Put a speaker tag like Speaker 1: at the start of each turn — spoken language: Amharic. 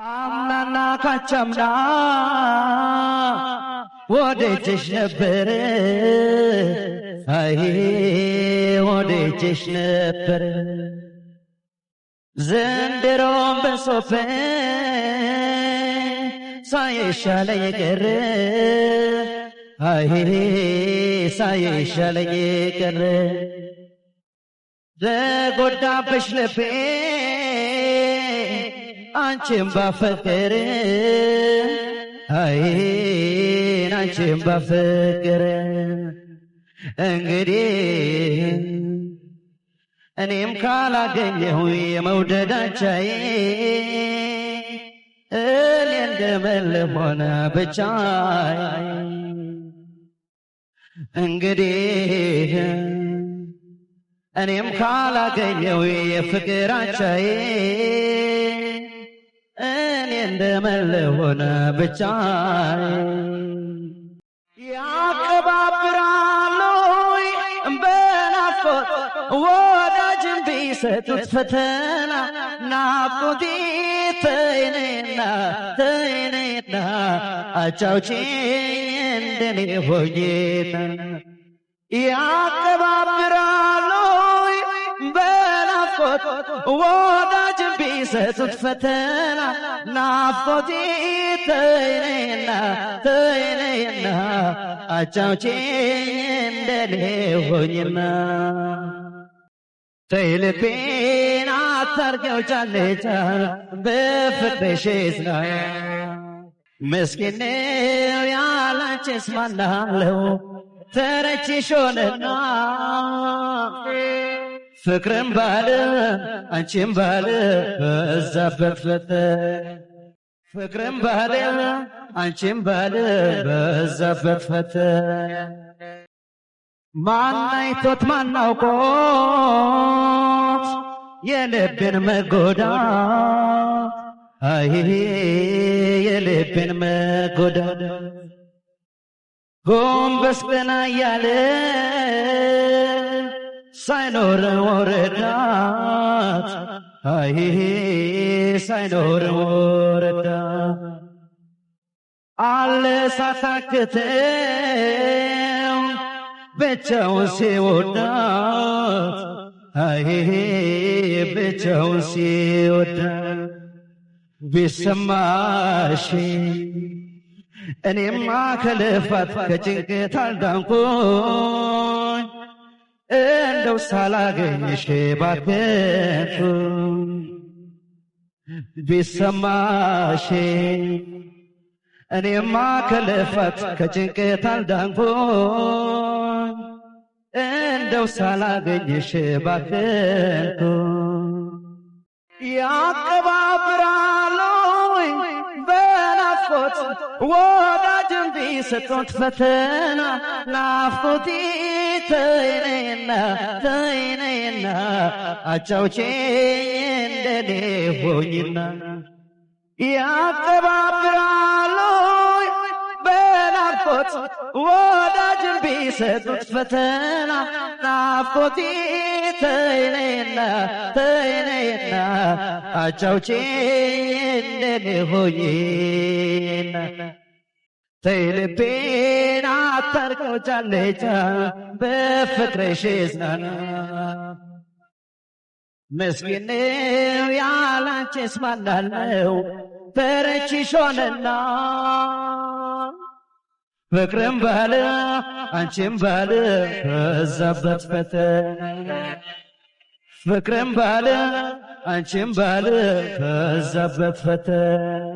Speaker 1: አምናና ካቻምና ወደጅሽ ነበር አይ ወደጅሽ ነበር ዘንድሮም በሶፈ ሳይሻለኝ ቀረ አይ ሳይሻለኝ ቀረ ዘጎዳብሽ ልቤ አንቺም ባፈቀረ አይ አንቺም ባፈቀረ እንግዲህ እኔም ካላገኘሁ የመውደዳቻዬ እኔ እንደምልህ ሆነ ብቻዬ እንግዲህ እኔም ካላገኘሁ የፍቅራቻዬ እኔ እንደምልህ ሆነ ብቻዬ ያቀባብራሉ በናፍቆት ወዳጅን ቢሰጡት ፈተና ናፍቆቴ ተይኔና አጫውቼኝ እንደኔ ሆኜና ያቀባብራሉ በናፍቆት ወዳጅን ቢሰጡት ፈተና ናፍቆቴ ተይኔና አጫውቼኝ እንደኔ ሆኜና ተይ ልቤን አታርገው ጫለቻ በፍቅርሽ ይጽናና ምስኪን ነው ያላንቺስ ማን አለው ተረችሽ ሆነና ፍቅርም ባለ አንቺም ባለ በዛበት ፈተና ፍቅርም ባለ አንቺም ባለ በዛበት ፈተና ማን አይቶት ማን አውቆት የልብን መጎዳት አይ የልብን መጎዳት ጎንበስ ቀና እያለ ሳይኖር ወረዳት አይ ሳይኖር ወረዳት አለ ሳታክተው ብቻውን ሲወዳት አይ ብቻውን ሲወዳት ቢሰማሽ እኔማ ከልፋት ከጭንቀት አልዳንኩኝ እንደው ሳላገኝሽ ባከንኩኝ ቢሰማሽ እኔማ ከልፋት ከጭንቀት አልዳንኩኝ እንደው ሳላገኝሽ ባከንኩኝ ያቀባብራሉ በናፍቆት ወዳጅን ቢሰጡት ፈተና ናፍቆቴ ተይኔና አጫውቼኝ እንደኔ ሆኜና ያቀባብራሉ በናፍቆት ወዳጅን ቢሰጡት ፈተና ናፍቆቴ ተይኔና አጫውቼኝ እንደኔ ሆኜና ተይ ልቤን አታርገው ጫለቻ በፍቅርሽ ይጽናና ምስኪን ነው ያላንቺስ ማን አለው ተረችሽ ሆነና ፍቅርም ባለ አንቺም ባለ በዛበት ፈተና ፍቅርም ባለ አንቺም ባለ በዛበት ፈተና